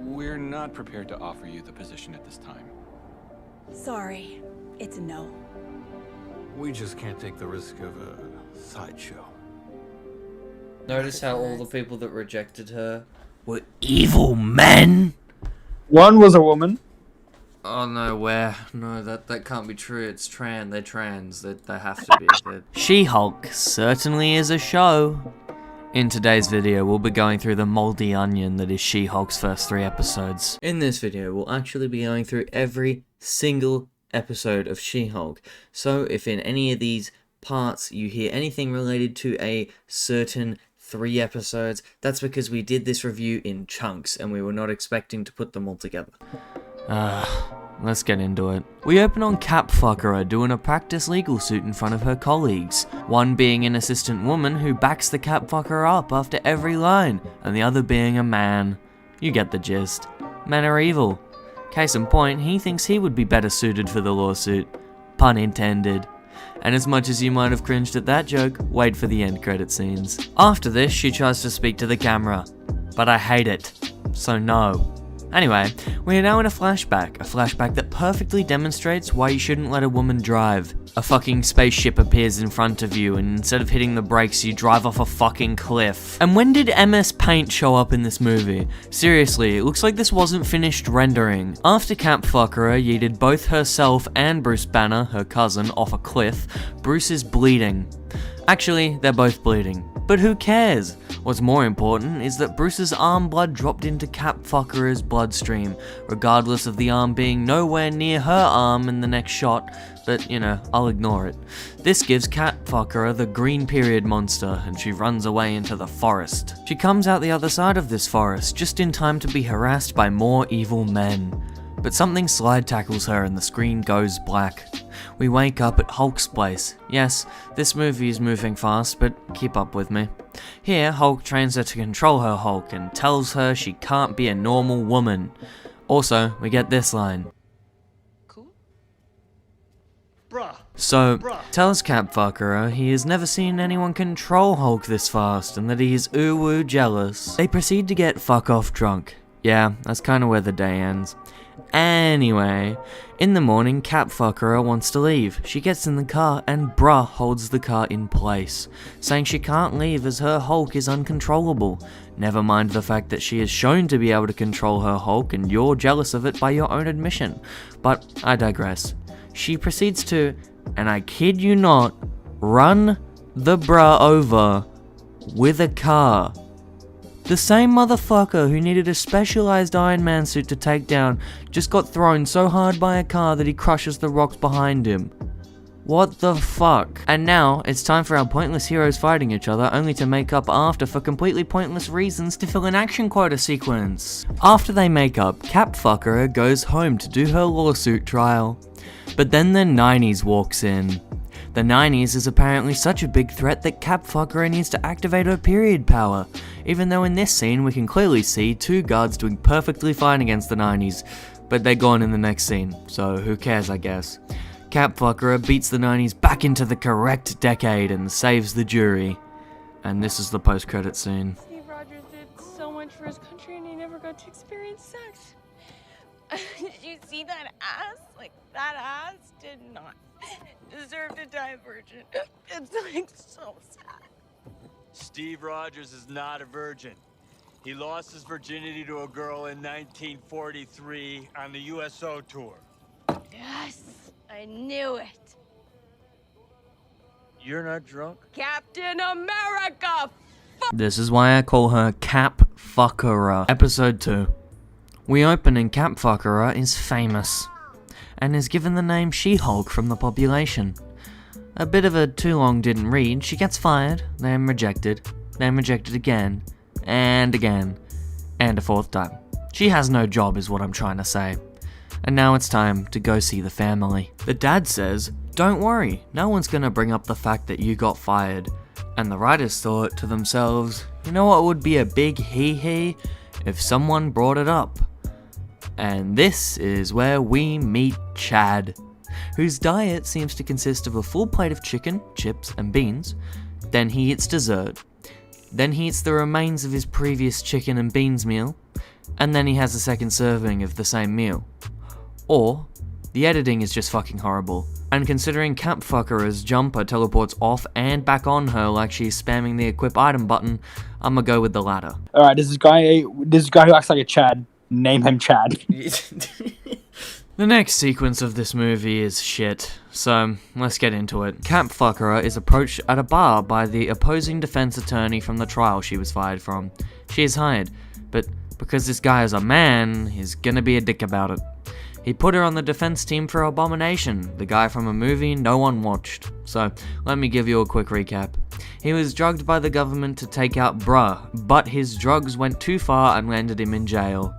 We're not prepared to offer you the position at this time. Sorry, it's a no. We just can't take the risk of a sideshow. Notice how all the people that rejected her. We're evil men. One was a woman. Oh no, where? No, that can't be true. It's trans. They're trans. They have to be. She-Hulk certainly is a show. In today's video, we'll be going through the moldy onion that is She-Hulk's first 3 episodes. In this video, we'll actually be going through every single episode of She-Hulk. So if in any of these parts you hear anything related to a certain 3 episodes, that's because we did this review in chunks and we were not expecting to put them all together. Let's get into it. We open on Cap Fuckera doing a practice legal suit in front of her colleagues, one being an assistant woman who backs the Cap Fucker up after every line, and the other being a man. You get the gist. Men are evil. Case in point, he thinks he would be better suited for the lawsuit. Pun intended. And as much as you might have cringed at that joke, wait for the end credit scenes. After this, she tries to speak to the camera, but I hate it, so no. Anyway, we are now in a flashback that perfectly demonstrates why you shouldn't let a woman drive. A fucking spaceship appears in front of you, and instead of hitting the brakes, you drive off a fucking cliff. And when did MS Paint show up in this movie? Seriously, it looks like this wasn't finished rendering. After Cap Fuckera yeeted both herself and Bruce Banner, her cousin, off a cliff, Bruce is bleeding. Actually, they're both bleeding. But who cares? What's more important is that Bruce's arm blood dropped into Cap Fuckera's bloodstream, regardless of the arm being nowhere near her arm in the next shot, but you know, I'll ignore it. This gives Cap Fuckera the green period monster, and she runs away into the forest. She comes out the other side of this forest, just in time to be harassed by more evil men. But something slide tackles her and the screen goes black. We wake up at Hulk's place. Yes, this movie is moving fast, but keep up with me. Here, Hulk trains her to control her Hulk and tells her she can't be a normal woman. Also, we get this line. Cool. So, tells Cap Fuckera he has never seen anyone control Hulk this fast and that he is ooh-woo jealous. They proceed to get fuck off drunk. Yeah, that's kinda where the day ends. Anyway, in the morning, Cap Fuckera wants to leave. She gets in the car and bruh holds the car in place, saying she can't leave as her Hulk is uncontrollable. Never mind the fact that she is shown to be able to control her Hulk and you're jealous of it by your own admission. But I digress. She proceeds to, and I kid you not, run the bruh over with a car. The same motherfucker who needed a specialized Iron Man suit to take down just got thrown so hard by a car that he crushes the rocks behind him. What the fuck? And now, it's time for our pointless heroes fighting each other only to make up after for completely pointless reasons to fill an action quota sequence. After they make up, Cap Fuckera goes home to do her lawsuit trial. But then the 90s walks in. The 90s is apparently such a big threat that Cap Fuckera needs to activate her period power, even though in this scene we can clearly see 2 guards doing perfectly fine against the 90s, but they're gone in the next scene, so who cares I guess. Cap Fuckera beats the 90s back into the correct decade and saves the jury. And this is the post-credit scene. Steve Rogers did so much for his country and he never got to experience sex. Did you see that ass? Like, that ass did not deserve to die a virgin. It's like so sad. Steve Rogers is not a virgin. He lost his virginity to a girl in 1943 on the USO tour. Yes, I knew it. You're not drunk? Captain America! This is why I call her Cap Fuckera. Episode 2. We open and Cap Fuckera is famous, and is given the name She-Hulk from the population. A bit of a too long didn't read, she gets fired, then rejected again, and again, and a 4th time. She has no job is what I'm trying to say. And now it's time to go see the family. The dad says, don't worry, no one's gonna bring up the fact that you got fired. And the writers thought to themselves, you know what would be a big hee-hee if someone brought it up? And this is where we meet Chad, whose diet seems to consist of a full plate of chicken, chips, and beans. Then he eats dessert. Then he eats the remains of his previous chicken and beans meal. and then he has a second serving of the same meal. Or, the editing is just fucking horrible. And considering Capfuckera's jumper teleports off and back on her like she's spamming the equip item button, I'ma go with the latter. Alright, this guy who acts like a Chad. Name him Chad. The next sequence of this movie is shit, so let's get into it. Capfuckera is approached at a bar by the opposing defense attorney from the trial she was fired from. She is hired, but because this guy is a man, he's gonna be a dick about it. He put her on the defense team for Abomination, the guy from a movie no one watched. So, let me give you a quick recap. He was drugged by the government to take out Bruh, but his drugs went too far and landed him in jail.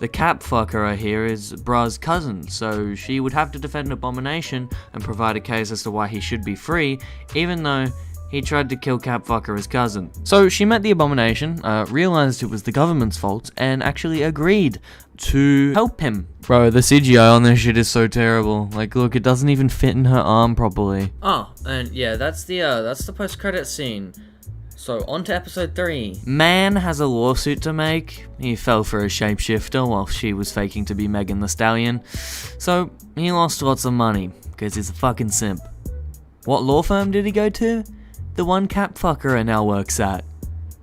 The Capfuckera here is Bruh's cousin, so she would have to defend Abomination and provide a case as to why he should be free, even though he tried to kill Capfuckera's cousin. So she met the Abomination, realized it was the government's fault, and actually agreed to help him. Bro, the CGI on this shit is so terrible. Like, look, it doesn't even fit in her arm properly. Oh, and yeah, that's the post-credit scene. So, on to episode 3. Man has a lawsuit to make. He fell for a shapeshifter while she was faking to be Megan Thee Stallion. So, he lost lots of money, because he's a fucking simp. What law firm did he go to? The one Capfuckera now works at.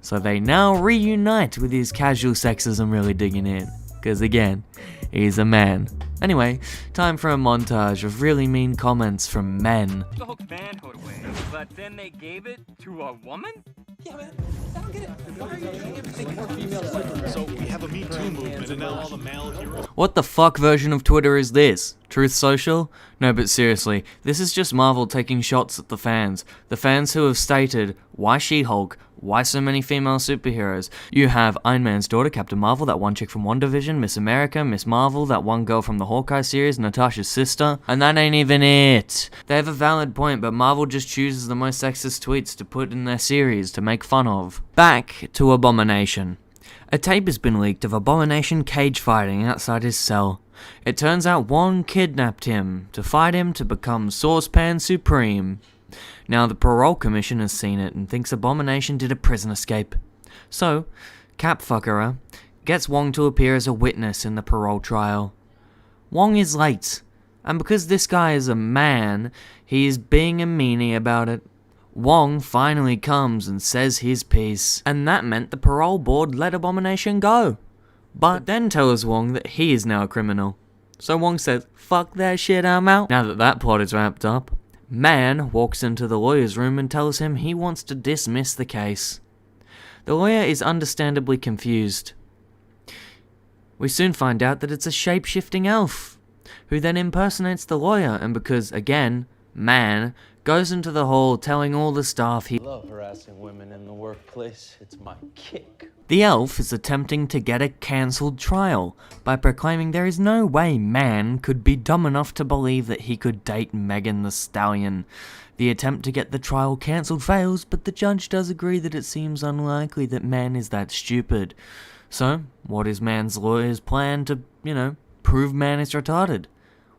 So they now reunite with his casual sexism really digging in. Because again, he's a man. Anyway, time for a montage of really mean comments from men. The whole manhood way, but then they gave it to a woman? Yeah, man. I don't get it. Why are you doing everything more female? So we have a Me Too movement, and now all the male heroes. What the fuck version of Twitter is this? Truth Social? No, but seriously, this is just Marvel taking shots at the fans. The fans who have stated, why She-Hulk? Why so many female superheroes? You have Iron Man's daughter, Captain Marvel, that one chick from WandaVision, Miss America, Miss Marvel, that one girl from the Hawkeye series, Natasha's sister, and that ain't even it. They have a valid point, but Marvel just chooses the most sexist tweets to put in their series to make fun of. Back to Abomination. A tape has been leaked of Abomination cage fighting outside his cell. It turns out Wong kidnapped him to fight him to become Saucepan Supreme. Now the Parole Commission has seen it and thinks Abomination did a prison escape. So, Capfuckera gets Wong to appear as a witness in the parole trial. Wong is late, and because this guy is a man, he is being a meanie about it. Wong finally comes and says his piece, and that meant the parole board let Abomination go. But then tells Wong that he is now a criminal. So Wong says, fuck that shit, I'm out. Now that that plot is wrapped up, Man walks into the lawyer's room and tells him he wants to dismiss the case. The lawyer is understandably confused. We soon find out that it's a shape-shifting elf, who then impersonates the lawyer, and because, again, Man goes into the hall telling all the staff he love harassing women in the workplace. It's my kick. The elf is attempting to get a cancelled trial by proclaiming there is no way Man could be dumb enough to believe that he could date Megan Thee Stallion. The attempt to get the trial cancelled fails, but the judge does agree that it seems unlikely that Man is that stupid. So, what is Man's lawyer's plan to, prove Man is retarded?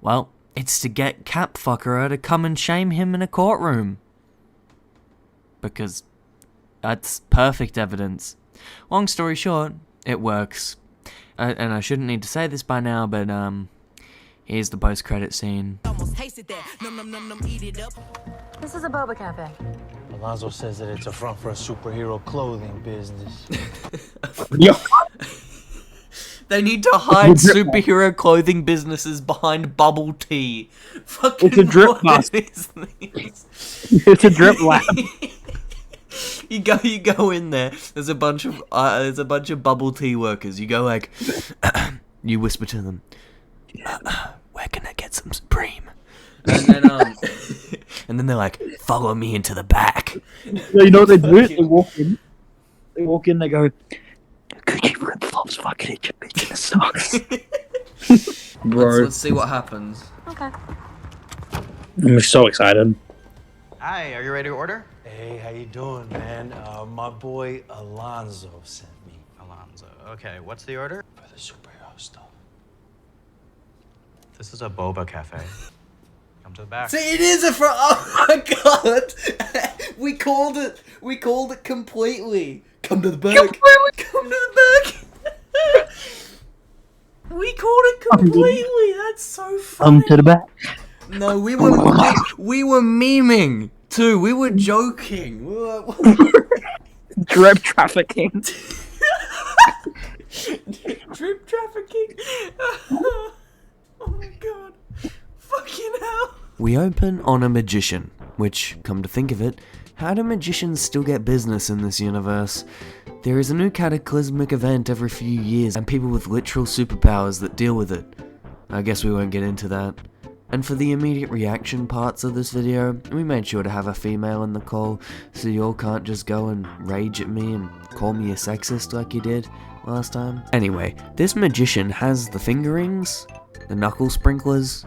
Well, it's to get Capfuckera to come and shame him in a courtroom. Because that's perfect evidence. Long story short, it works. And I shouldn't need to say this by now, but here's the post-credit scene. This is a boba cafe. Alonzo says that it's a front for a superhero clothing business. They need to hide superhero clothing businesses behind bubble tea. Fucking it's a drip mask. It's a drip lab. You go in there. There's a bunch of bubble tea workers. You go like, you whisper to them, "Where can I get some Supreme?" And then and then they're like, "Follow me into the back." You know what they do? They walk in. They go, "Gucci flip flops, fucking itch, bitch in the socks." Bro, let's see what happens. Okay. I'm so excited. Hi, are you ready to order? Hey, how you doing, man? My boy Alonzo sent me. Alonzo. Okay, what's the order? For the superhero stuff. This is a boba cafe. Come to the back. See, it is a oh my god! We called it completely. Come to the back. Come to the back. We called it completely. That's so funny. To the back. No, we were memeing too. We were joking. We were Drip trafficking. Drip trafficking. Oh my god. Fucking hell. We open on a magician, which, come to think of it, how do magicians still get business in this universe? There is a new cataclysmic event every few years, and people with literal superpowers that deal with it. I guess we won't get into that. And for the immediate reaction parts of this video, we made sure to have a female in the call, so you all can't just go and rage at me and call me a sexist like you did last time. Anyway, this magician has the finger rings, the knuckle sprinklers,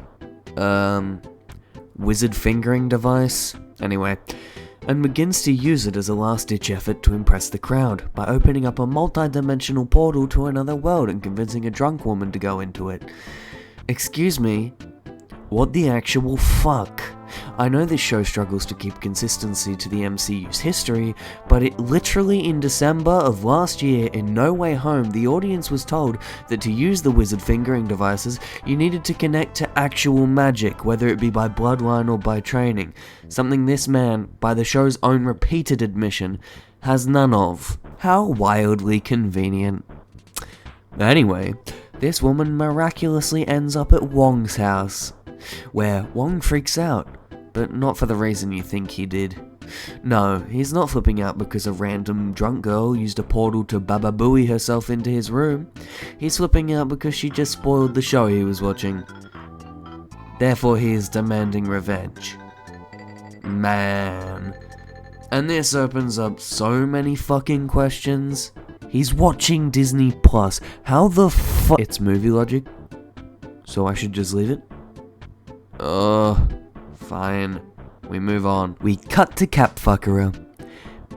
wizard fingering device, anyway, and begins to use it as a last-ditch effort to impress the crowd by opening up a multi-dimensional portal to another world and convincing a drunk woman to go into it. Excuse me, what the actual fuck? I know this show struggles to keep consistency to the MCU's history, but it literally in December of last year in No Way Home, the audience was told that to use the wizard fingering devices, you needed to connect to actual magic, whether it be by bloodline or by training, something this man, by the show's own repeated admission, has none of. How wildly convenient. Anyway, this woman miraculously ends up at Wong's house, where Wong freaks out, but not for the reason you think he did. No, he's not flipping out because a random drunk girl used a portal to Baba Booey herself into his room. He's flipping out because she just spoiled the show he was watching. Therefore he is demanding revenge. Man. And this opens up so many fucking questions. He's watching Disney Plus. How the fuck? It's movie logic, so I should just leave it? Fine. We move on. We cut to Capfuckera,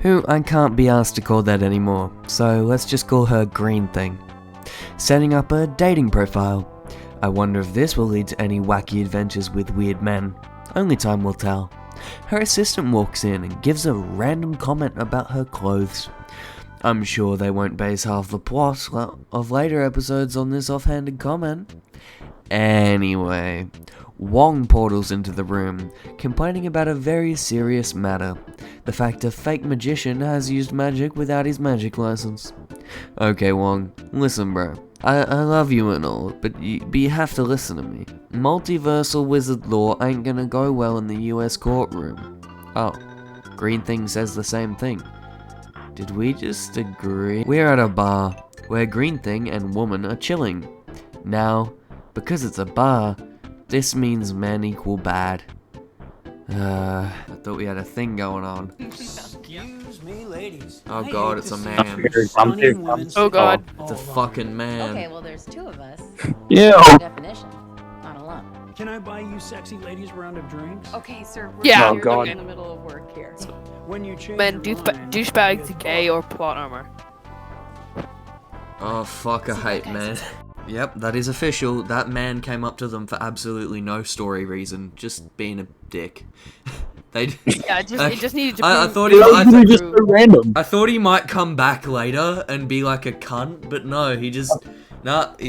who I can't be asked to call that anymore, so let's just call her Green Thing. Setting up a dating profile. I wonder if this will lead to any wacky adventures with weird men. Only time will tell. Her assistant walks in and gives a random comment about her clothes. I'm sure they won't base half the plot of later episodes on this offhanded comment. Anyway, Wong portals into the room, complaining about a very serious matter. The fact a fake magician has used magic without his magic license. Okay, Wong, listen bro. I love you and all, but you have to listen to me. Multiversal wizard law ain't gonna go well in the US courtroom. Oh, Green Thing says the same thing. Did we just agree? We're at a bar, where Green Thing and woman are chilling. Now, because it's a bar, this means men equal bad. I thought we had a thing going on. Excuse me, ladies. Oh god, it's a man. Oh god. It's a fucking man. Okay, well there's two of us. Yeah. Definition, not alone. Can I buy you sexy ladies a round of drinks? Okay, sir. Yeah. Oh, God. In the middle of work here. When you change Men, your mind, douchebags, gay, or plot armor. Oh fuck, I hate men. Yep, that is official. That man came up to them for absolutely no story reason, just being a dick. They Yeah, it just needed to I prove- thought he just so random. I thought he might come back later and be like a cunt, but no, he's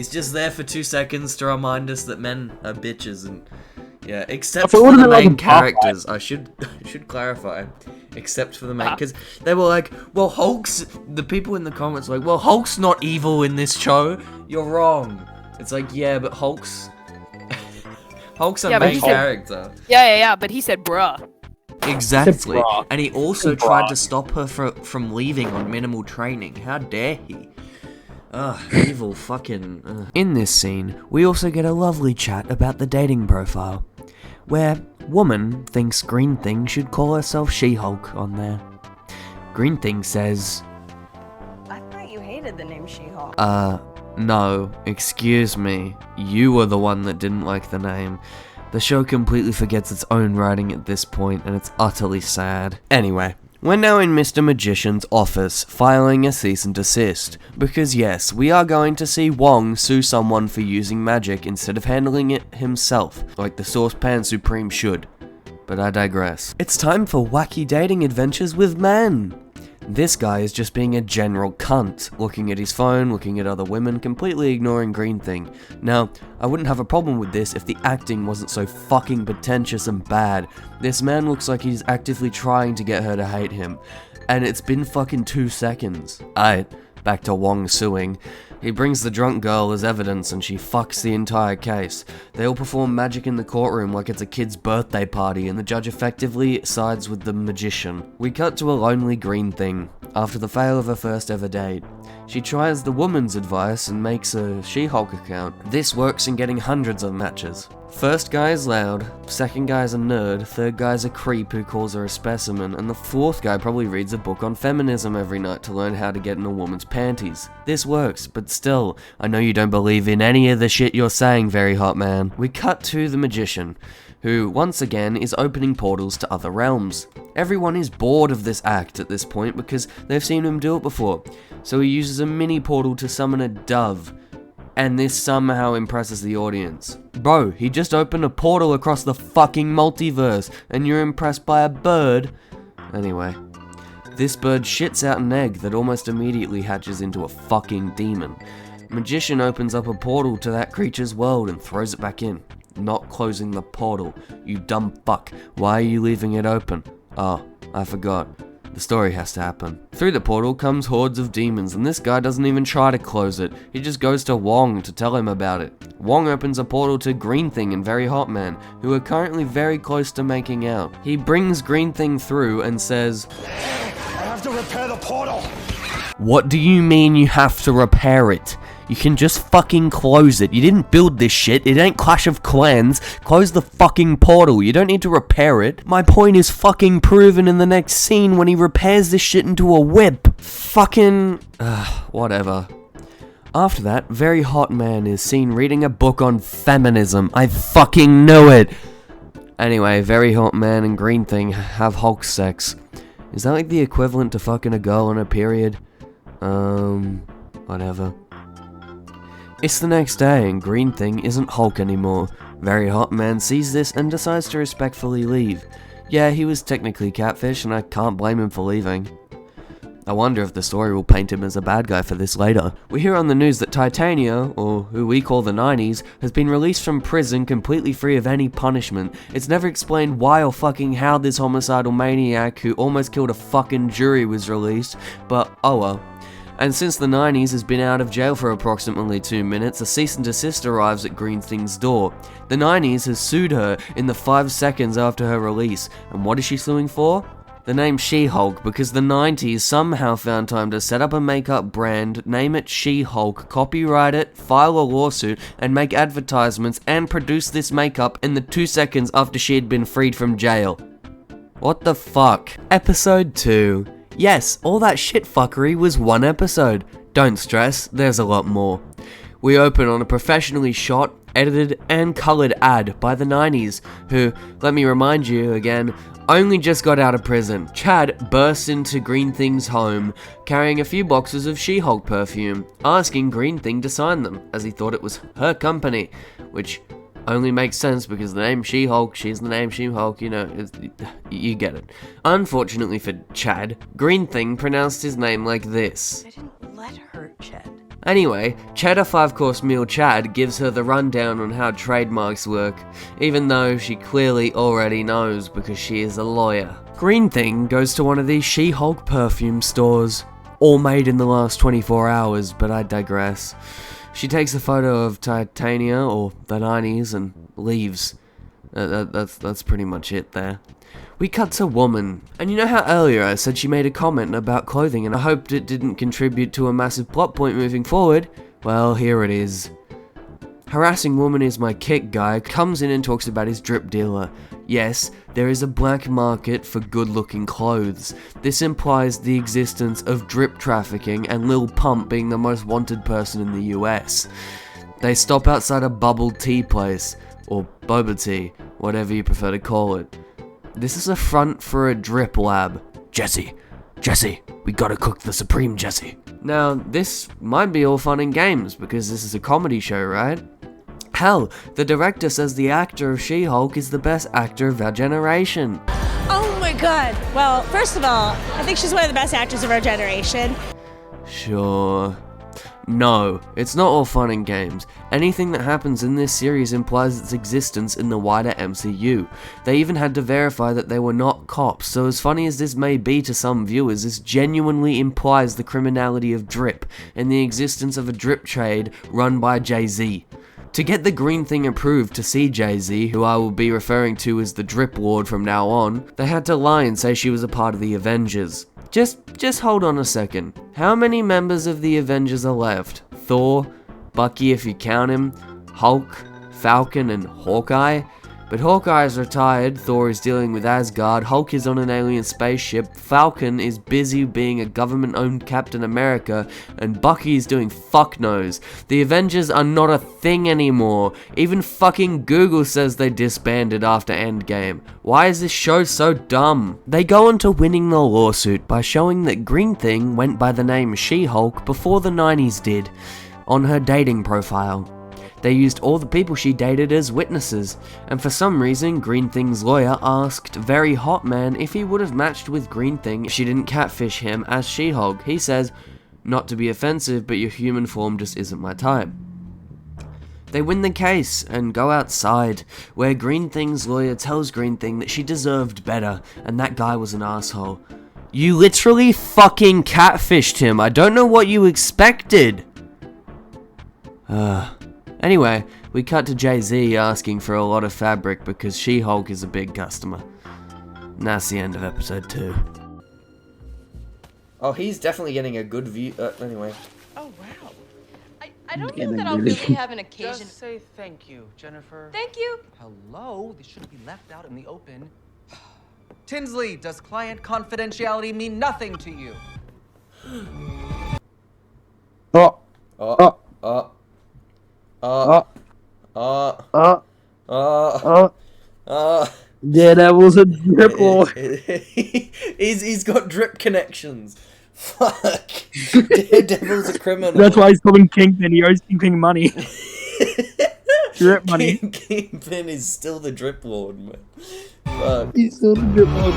just there for 2 seconds to remind us that men are bitches and yeah, except for the main characters. I should clarify. Except for the main, because they were like, well, Hulk's, the people in the comments were like, well, Hulk's not evil in this show. You're wrong. It's like, yeah, but Hulk's a main character. Yeah, but he said bruh. Exactly. And he also tried to stop her from leaving on minimal training. How dare he? Ugh, evil fucking... Ugh. In this scene, we also get a lovely chat about the dating profile, where woman thinks Green Thing should call herself She-Hulk on there. Green Thing says... I thought you hated the name She-Hulk. No, excuse me. You were the one that didn't like the name. The show completely forgets its own writing at this point, and it's utterly sad. Anyway, we're now in Mr. Magician's office, filing a cease and desist. Because yes, we are going to see Wong sue someone for using magic instead of handling it himself, like the Saucepan Supreme should. But I digress. It's time for wacky dating adventures with men. This guy is just being a general cunt, looking at his phone, looking at other women, completely ignoring Green Thing. Now, I wouldn't have a problem with this if the acting wasn't so fucking pretentious and bad. This man looks like he's actively trying to get her to hate him, and it's been fucking 2 seconds. Aight, back to Wong suing. He brings the drunk girl as evidence and she fucks the entire case. They all perform magic in the courtroom like it's a kid's birthday party and the judge effectively sides with the magician. We cut to a lonely Green Thing after the fail of her first ever date. She tries the woman's advice and makes a She-Hulk account. This works in getting hundreds of matches. First guy is loud, second guy's a nerd, third guy's a creep who calls her a specimen, and the fourth guy probably reads a book on feminism every night to learn how to get in a woman's panties. This works, but still, I know you don't believe in any of the shit you're saying, Very Hot Man. We cut to the magician, who once again is opening portals to other realms. Everyone is bored of this act at this point because they've seen him do it before, so he uses a mini portal to summon a dove. And this somehow impresses the audience. Bro, he just opened a portal across the fucking multiverse, and you're impressed by a bird? Anyway, this bird shits out an egg that almost immediately hatches into a fucking demon. Magician opens up a portal to that creature's world and throws it back in. Not closing the portal, you dumb fuck. Why are you leaving it open? Oh, I forgot. The story has to happen. Through the portal comes hordes of demons, and this guy doesn't even try to close it. He just goes to Wong to tell him about it. Wong opens a portal to Green Thing and Very Hot Man, who are currently very close to making out. He brings Green Thing through and says, I have to repair the portal. "What do you mean you have to repair it? You can just fucking close it. You didn't build this shit. It ain't Clash of Clans. Close the fucking portal. You don't need to repair it. My point is fucking proven in the next scene when he repairs this shit into a whip. Fucking... whatever." After that, Very Hot Man is seen reading a book on feminism. I fucking knew it! Anyway, Very Hot Man and Green Thing have Hulk sex. Is that like the equivalent to fucking a girl on her period? Whatever. It's the next day and Green Thing isn't Hulk anymore. Very Hot Man sees this and decides to respectfully leave. Yeah, he was technically catfish and I can't blame him for leaving. I wonder if the story will paint him as a bad guy for this later. We hear on the news that Titania, or who we call the 90s, has been released from prison completely free of any punishment. It's never explained why or fucking how this homicidal maniac who almost killed a fucking jury was released, but oh well. And since the 90s has been out of jail for approximately 2 minutes, a cease and desist arrives at Green Thing's door. The 90s has sued her in the 5 seconds after her release, and what is she suing for? The name She-Hulk, because the 90s somehow found time to set up a makeup brand, name it She-Hulk, copyright it, file a lawsuit, and make advertisements and produce this makeup in the 2 seconds after she had been freed from jail. What the fuck? Episode 2. Yes, all that shit fuckery was 1 episode. Don't stress, there's a lot more. We open on a professionally shot, edited, and coloured ad by the 90s, who, let me remind you again, only just got out of prison. Chad bursts into Green Thing's home, carrying a few boxes of She-Hulk perfume, asking Green Thing to sign them, as he thought it was her company, which only makes sense because the name She-Hulk, she's the name She-Hulk, you know, you get it. Unfortunately for Chad, Green Thing pronounced his name like this. I didn't let her, Chad. Anyway, Cheddar 5-course meal Chad gives her the rundown on how trademarks work, even though she clearly already knows because she is a lawyer. Green Thing goes to one of these She-Hulk perfume stores, all made in the last 24 hours, but I digress. She takes a photo of Titania, or the 90s, and leaves. That's pretty much it there. We cut to Woman, and you know how earlier I said she made a comment about clothing and I hoped it didn't contribute to a massive plot point moving forward? Well, here it is. Harassing Woman is my kick guy comes in and talks about his drip dealer. Yes, there is a black market for good-looking clothes. This implies the existence of drip trafficking and Lil Pump being the most wanted person in the US. They stop outside a bubble tea place, or boba tea, whatever you prefer to call it. This is a front for a drip lab. Jesse, we gotta cook the Supreme, Jesse. Now, this might be all fun and games, because this is a comedy show, right? Hell, the director says the actor of She-Hulk is the best actor of our generation. Oh my my god. Well, first of all, I think she's one of the best actors of our generation. Sure. No, it's not all fun and games. Anything that happens in this series implies its existence in the wider MCU. They even had to verify that they were not cops, so as funny as this may be to some viewers, this genuinely implies the criminality of drip and the existence of a drip trade run by Jay-Z. To get the Green Thing approved to see Jay-Z, who I will be referring to as the Drip Lord from now on, they had to lie and say she was a part of the Avengers. Just hold on a second. How many members of the Avengers are left? Thor, Bucky if you count him, Hulk, Falcon, and Hawkeye? But Hawkeye is retired, Thor is dealing with Asgard, Hulk is on an alien spaceship, Falcon is busy being a government-owned Captain America, and Bucky is doing fuck knows. The Avengers are not a thing anymore. Even fucking Google says they disbanded after Endgame. Why is this show so dumb? They go on to winning the lawsuit by showing that Green Thing went by the name She-Hulk before the 90s did, on her dating profile. They used all the people she dated as witnesses, and for some reason Green Thing's lawyer asked Very Hot Man if he would have matched with Green Thing if she didn't catfish him as She-Hulk. He says, "Not to be offensive, but your human form just isn't my type." They win the case and go outside, where Green Thing's lawyer tells Green Thing that she deserved better, and that guy was an asshole. You literally fucking catfished him. I don't know what you expected. Anyway, we cut to Jay-Z asking for a lot of fabric because She-Hulk is a big customer. And that's the end of episode 2. Oh, he's definitely getting a good view. Anyway. Oh, wow. I don't know that I'll really have an occasion. Just say thank you, Jennifer. Thank you. Hello? This shouldn't be left out in the open. Tinsley, does client confidentiality mean nothing to you? Yeah, that was a drip lord. He's got drip connections. Fuck. Daredevil's a criminal. That's why he's calling Kingpin. He owes Kingpin money. Drip money. Kingpin is still the drip lord, man. Fuck. He's still the drip lord.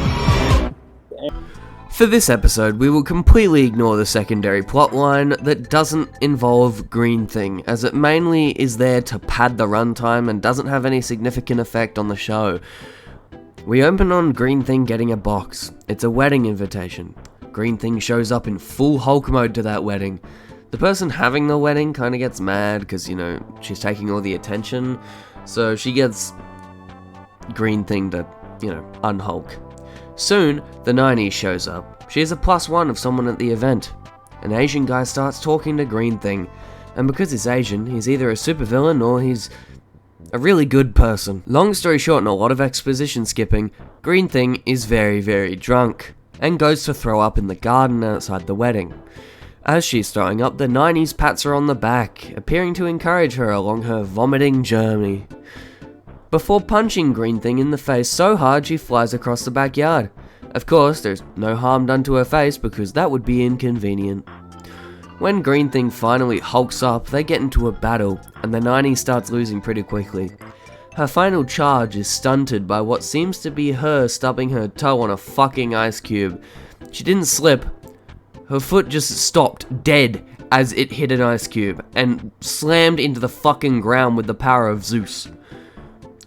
For this episode, we will completely ignore the secondary plotline that doesn't involve Green Thing, as it mainly is there to pad the runtime and doesn't have any significant effect on the show. We open on Green Thing getting a box. It's a wedding invitation. Green Thing shows up in full Hulk mode to that wedding. The person having the wedding kind of gets mad because, you know, she's taking all the attention, so she gets Green Thing to, you know, unhulk. Soon, the 90s shows up. She is a +1 of someone at the event. An Asian guy starts talking to Green Thing, and because he's Asian, he's either a supervillain or he's a really good person. Long story short and a lot of exposition skipping, Green Thing is very, very drunk, and goes to throw up in the garden outside the wedding. As she's throwing up, the 90s pats her on the back, appearing to encourage her along her vomiting journey, before punching Green Thing in the face so hard she flies across the backyard. Of course, there's no harm done to her face because that would be inconvenient. When Green Thing finally hulks up, they get into a battle, and the 90s starts losing pretty quickly. Her final charge is stunted by what seems to be her stubbing her toe on a fucking ice cube. She didn't slip. Her foot just stopped dead as it hit an ice cube, and slammed into the fucking ground with the power of Zeus.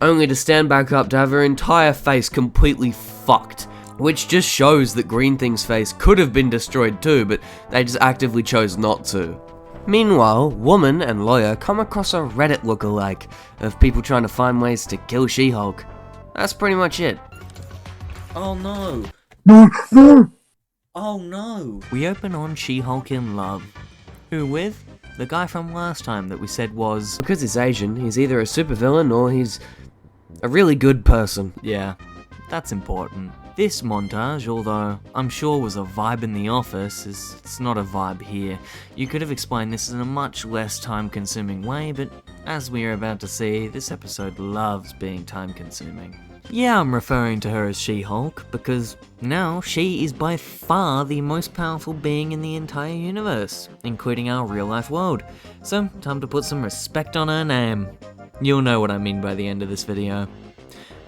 Only to stand back up to have her entire face completely fucked, which just shows that Green Thing's face could have been destroyed too, but they just actively chose not to. Meanwhile, Woman and Lawyer come across a Reddit lookalike of people trying to find ways to kill She-Hulk. That's pretty much it. Oh no. No. Oh no. We open on She-Hulk in love. Who with? The guy from last time that we said was... Because he's Asian, he's either a supervillain or he's a really good person. Yeah, that's important. This montage, although I'm sure was a vibe in The Office, it's not a vibe here. You could have explained this in a much less time-consuming way, but as we are about to see, this episode loves being time-consuming. Yeah, I'm referring to her as She-Hulk, because now she is by far the most powerful being in the entire universe, including our real-life world. So, time to put some respect on her name. You'll know what I mean by the end of this video.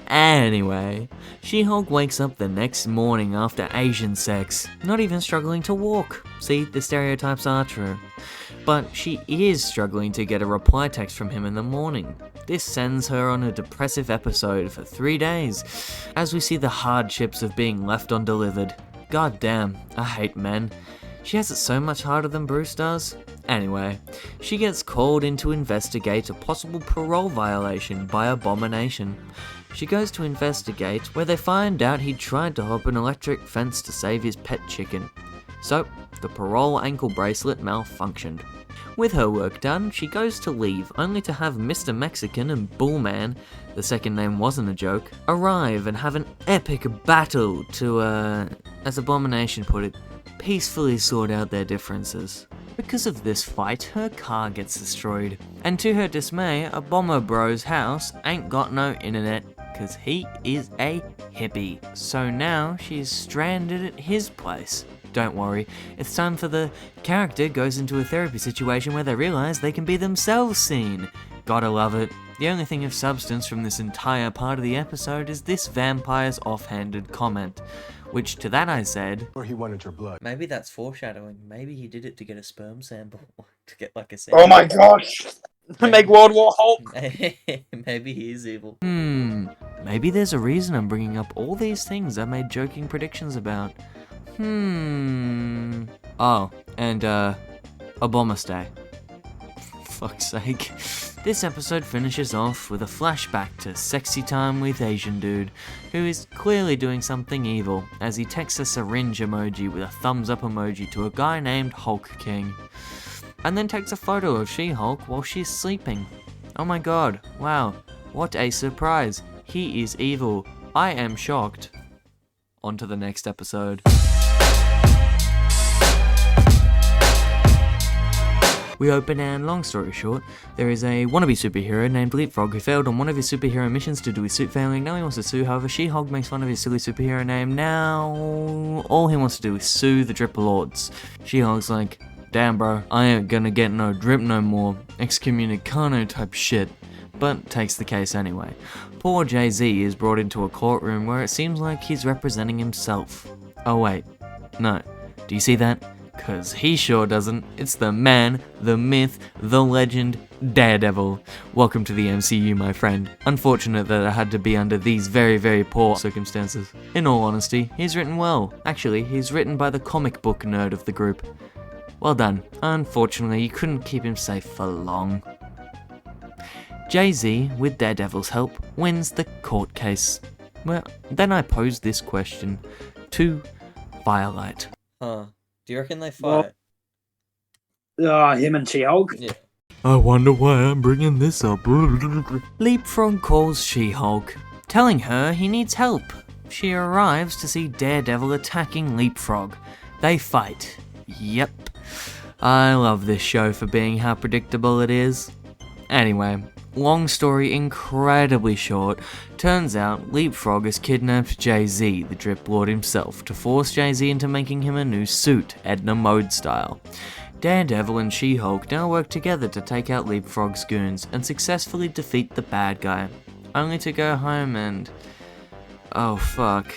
Anyway, She-Hulk wakes up the next morning after Asian sex, not even struggling to walk. See, the stereotypes are true. But she is struggling to get a reply text from him in the morning. This sends her on a depressive episode for 3 days, as we see the hardships of being left undelivered. God damn, I hate men. She has it so much harder than Bruce does. Anyway, she gets called in to investigate a possible parole violation by Abomination. She goes to investigate, where they find out he tried to hop an electric fence to save his pet chicken. So, the parole ankle bracelet malfunctioned. With her work done, she goes to leave, only to have Mr. Mexican and Bullman, the second name wasn't a joke, arrive and have an epic battle to, as Abomination put it, peacefully sort out their differences. Because of this fight, her car gets destroyed, and to her dismay, a Bomber Bro's house ain't got no internet, cause he is a hippie. So now she's stranded at his place. Don't worry, it's time for the character goes into a therapy situation where they realise they can be themselves seen. Gotta love it. The only thing of substance from this entire part of the episode is this vampire's offhanded comment. Which to that I said, or he wanted your blood. Maybe that's foreshadowing. Maybe he did it to get a sperm sample. To get like a sample. Oh my gosh! Make World War Hulk! Maybe he is evil. Maybe there's a reason I'm bringing up all these things I made joking predictions about. Oh, and Obamastay. Fuck's sake. This episode finishes off with a flashback to sexy time with Asian dude, who is clearly doing something evil as he texts a syringe emoji with a thumbs up emoji to a guy named Hulk King. And then takes a photo of She-Hulk while she's sleeping. Oh my god, wow, what a surprise. He is evil. I am shocked. On to the next episode. We open and, long story short, there is a wannabe superhero named Leapfrog who failed on one of his superhero missions due to his suit failing. Now he wants to sue, however She-Hulk makes fun of his silly superhero name. Now, all he wants to do is sue the Drip Lords. She-Hulk's like, damn bro, I ain't gonna get no drip no more, excommunicado type shit, but takes the case anyway. Poor Jay-Z is brought into a courtroom where it seems like he's representing himself. Oh wait, no, do you see that? Cause he sure doesn't. It's the man, the myth, the legend, Daredevil. Welcome to the MCU, my friend. Unfortunate that it had to be under these very, very poor circumstances. In all honesty, he's written well. Actually, he's written by the comic book nerd of the group. Well done. Unfortunately, you couldn't keep him safe for long. Jay-Z, with Daredevil's help, wins the court case. Well, then I posed this question to Firelight. Huh. Do you reckon they fight? Him and She-Hulk? Yeah. I wonder why I'm bringing this up. Leapfrog calls She-Hulk, telling her he needs help. She arrives to see Daredevil attacking Leapfrog. They fight. Yep. I love this show for being how predictable it is. Anyway, long story incredibly short, turns out Leapfrog has kidnapped Jay-Z, the Drip Lord himself, to force Jay-Z into making him a new suit, Edna Mode style. Daredevil and She-Hulk now work together to take out Leapfrog's goons and successfully defeat the bad guy, only to go home and... oh fuck.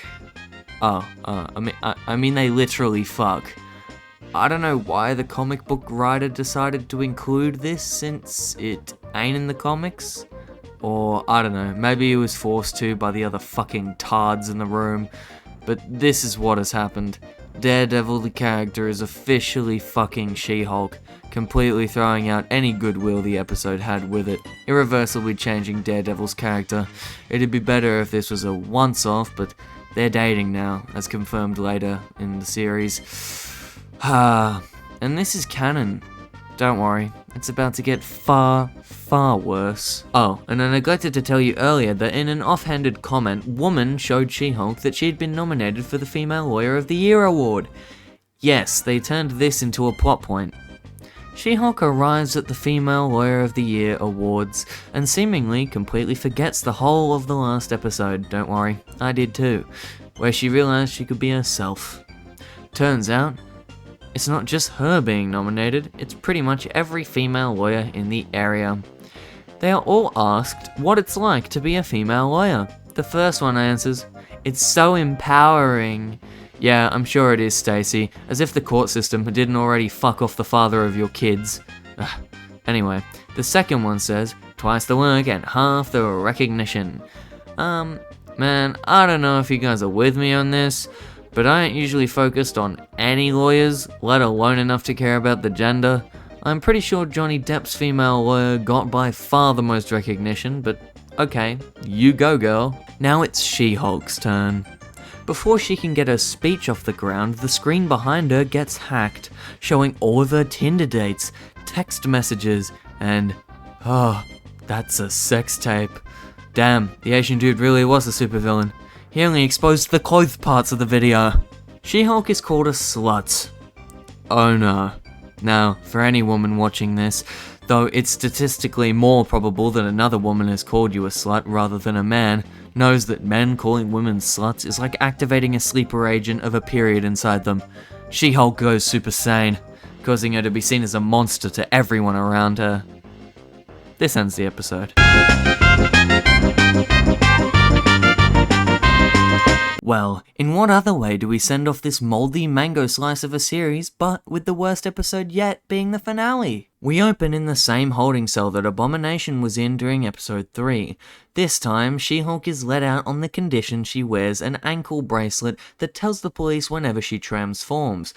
I mean they literally fuck. I don't know why the comic book writer decided to include this since it ain't in the comics. Or, I don't know, maybe he was forced to by the other fucking tards in the room. But this is what has happened. Daredevil the character is officially fucking She-Hulk, completely throwing out any goodwill the episode had with it, irreversibly changing Daredevil's character. It'd be better if this was a once-off, but they're dating now, as confirmed later in the series. And this is canon. Don't worry, it's about to get far, far worse. Oh, and I neglected to tell you earlier that in an offhanded comment, Woman showed She-Hulk that she had been nominated for the Female Lawyer of the Year award. Yes, they turned this into a plot point. She-Hulk arrives at the Female Lawyer of the Year awards and seemingly completely forgets the whole of the last episode. Don't worry, I did too, where she realized she could be herself. Turns out, it's not just her being nominated, it's pretty much every female lawyer in the area. They are all asked what it's like to be a female lawyer. The first one answers, "It's so empowering." Yeah, I'm sure it is, Stacy, as if the court system didn't already fuck off the father of your kids. Anyway, the second one says, "Twice the work and half the recognition." Man, I don't know if you guys are with me on this, but I ain't usually focused on any lawyers, let alone enough to care about the gender. I'm pretty sure Johnny Depp's female lawyer got by far the most recognition, but okay, you go girl. Now it's She-Hulk's turn. Before she can get her speech off the ground, the screen behind her gets hacked, showing all of her Tinder dates, text messages, and that's a sex tape. Damn, the Asian dude really was a supervillain. He only exposed the clothes parts of the video. She-Hulk is called a slut. Oh no. Now, for any woman watching this, though it's statistically more probable that another woman has called you a slut rather than a man, knows that men calling women sluts is like activating a sleeper agent of a period inside them. She-Hulk goes super sane, causing her to be seen as a monster to everyone around her. This ends the episode. Well, in what other way do we send off this moldy mango slice of a series, but with the worst episode yet being the finale? We open in the same holding cell that Abomination was in during episode 3. This time, She-Hulk is let out on the condition she wears an ankle bracelet that tells the police whenever she transforms,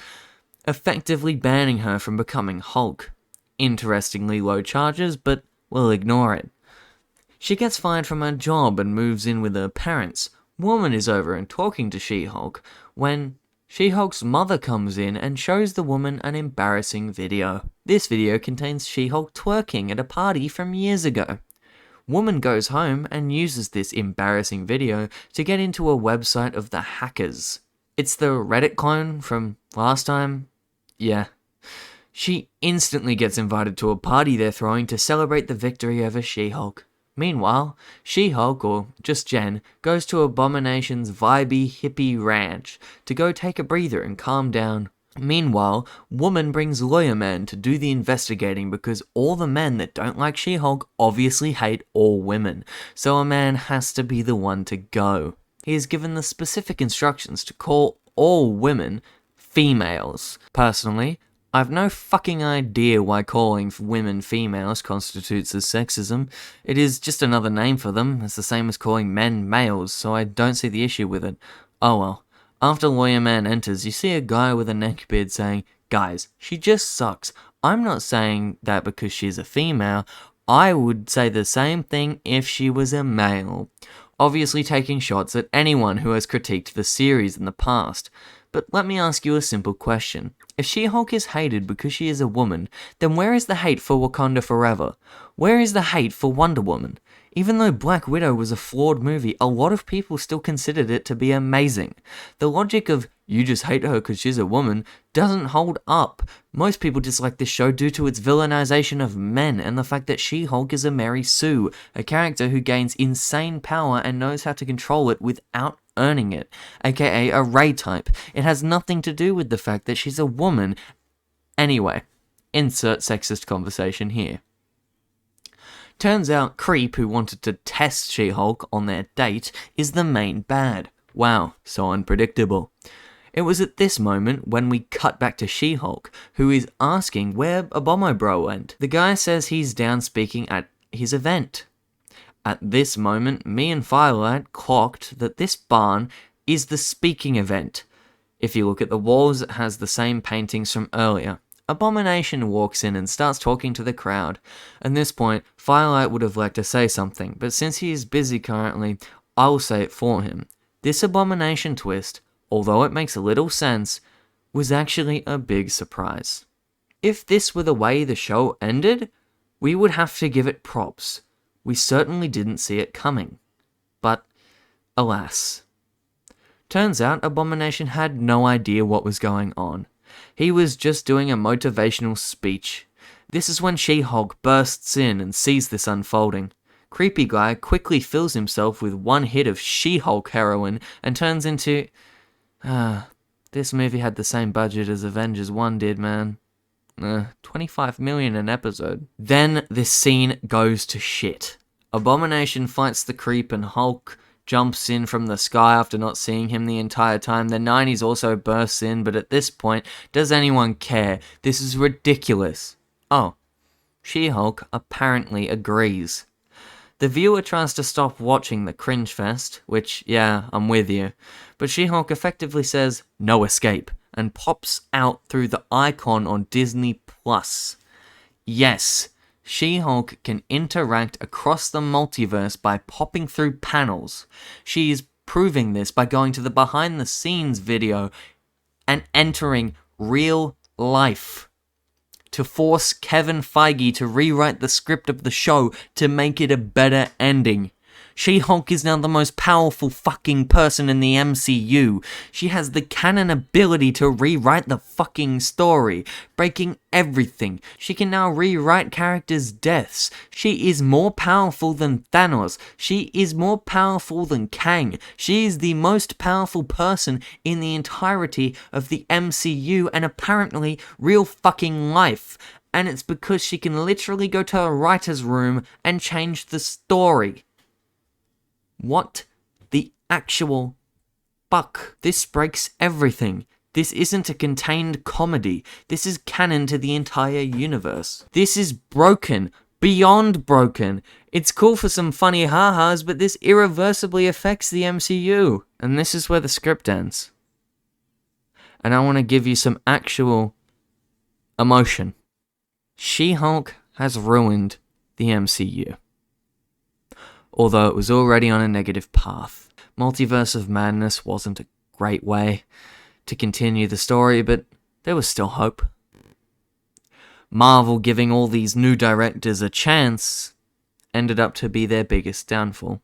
effectively banning her from becoming Hulk. Interestingly low charges, but we'll ignore it. She gets fired from her job and moves in with her parents. Woman is over and talking to She-Hulk when She-Hulk's mother comes in and shows the woman an embarrassing video. This video contains She-Hulk twerking at a party from years ago. Woman goes home and uses this embarrassing video to get into a website of the hackers. It's the Reddit clone from last time? Yeah. She instantly gets invited to a party they're throwing to celebrate the victory over She-Hulk. Meanwhile, She-Hulk, or just Jen, goes to Abomination's vibey hippie ranch to go take a breather and calm down. Meanwhile, Woman brings Lawyer Man to do the investigating because all the men that don't like She-Hulk obviously hate all women, so a man has to be the one to go. He is given the specific instructions to call all women females. Personally, I've no fucking idea why calling women females constitutes as sexism. It is just another name for them. It's the same as calling men males, so I don't see the issue with it. Oh well. After Lawyer Man enters, you see a guy with a neckbeard saying, "Guys, she just sucks. I'm not saying that because she's a female. I would say the same thing if she was a male." Obviously taking shots at anyone who has critiqued the series in the past. But let me ask you a simple question. If She-Hulk is hated because she is a woman, then where is the hate for Wakanda Forever? Where is the hate for Wonder Woman? Even though Black Widow was a flawed movie, a lot of people still considered it to be amazing. The logic of, you just hate her because she's a woman, doesn't hold up. Most people dislike this show due to its villainization of men and the fact that She-Hulk is a Mary Sue, a character who gains insane power and knows how to control it without earning it, aka a Ray type. It has nothing to do with the fact that she's a woman. Anyway, insert sexist conversation here. Turns out Creep, who wanted to test She-Hulk on their date, is the main bad. Wow, so unpredictable. It was at this moment when we cut back to She-Hulk, who is asking where Abomobro went. The guy says he's down speaking at his event. At this moment, me and Firelight clocked that this barn is the speaking event. If you look at the walls, it has the same paintings from earlier. Abomination walks in and starts talking to the crowd. At this point, Firelight would have liked to say something, but since he is busy currently, I will say it for him. This Abomination twist, although it makes a little sense, was actually a big surprise. If this were the way the show ended, we would have to give it props. We certainly didn't see it coming. But, alas. Turns out Abomination had no idea what was going on. He was just doing a motivational speech. This is when She-Hulk bursts in and sees this unfolding. Creepy guy quickly fills himself with one hit of She-Hulk heroin and turns into... this movie had the same budget as Avengers 1 did, man. 25 million an episode. Then this scene goes to shit. Abomination fights the Creep and Hulk jumps in from the sky after not seeing him the entire time. The 90s also bursts in, but at this point, does anyone care? This is ridiculous. Oh, She-Hulk apparently agrees. The viewer tries to stop watching the cringe fest, which, yeah, I'm with you, but She-Hulk effectively says, no escape, and pops out through the icon on Disney+. Yes, She-Hulk can interact across the multiverse by popping through panels. She is proving this by going to the behind-the-scenes video and entering real life to force Kevin Feige to rewrite the script of the show to make it a better ending. She-Hulk is now the most powerful fucking person in the MCU. She has the canon ability to rewrite the fucking story, breaking everything. She can now rewrite characters' deaths. She is more powerful than Thanos. She is more powerful than Kang. She is the most powerful person in the entirety of the MCU and apparently real fucking life. And it's because she can literally go to a writer's room and change the story. What the actual fuck? This breaks everything. This isn't a contained comedy. This is canon to the entire universe. This is broken. Beyond broken. It's cool for some funny ha-has, but this irreversibly affects the MCU. And this is where the script ends. And I want to give you some actual emotion. She-Hulk has ruined the MCU. Although it was already on a negative path. Multiverse of Madness wasn't a great way to continue the story, but there was still hope. Marvel giving all these new directors a chance ended up to be their biggest downfall.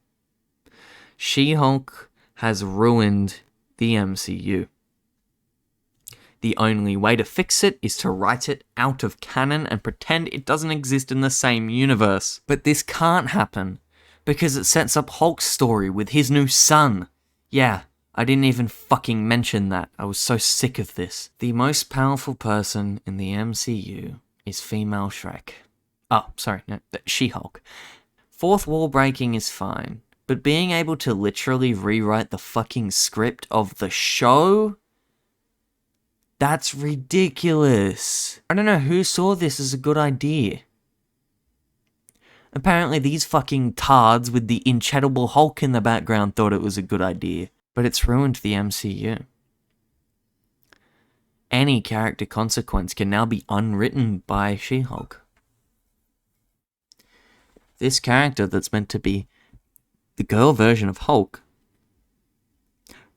She-Hulk has ruined the MCU. The only way to fix it is to write it out of canon and pretend it doesn't exist in the same universe. But this can't happen, because it sets up Hulk's story with his new son. Yeah, I didn't even fucking mention that. I was so sick of this. The most powerful person in the MCU is female Shrek. Oh, sorry, no, She-Hulk. Fourth wall breaking is fine, but being able to literally rewrite the fucking script of the show? That's ridiculous. I don't know who saw this as a good idea. Apparently these fucking tards with the incredible Hulk in the background thought it was a good idea. But it's ruined the MCU. Any character consequence can now be unwritten by She-Hulk. This character that's meant to be the girl version of Hulk,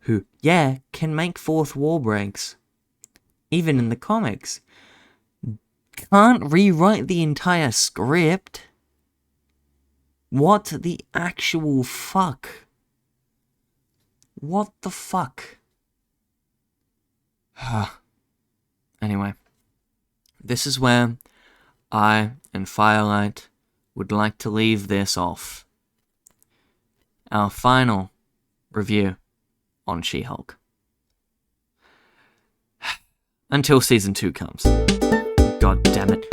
who, yeah, can make fourth wall breaks, even in the comics, can't rewrite the entire script. What the actual fuck? What the fuck? Anyway, this is where I and Firelight would like to leave this off. Our final review on She-Hulk. Until season 2 comes. God damn it.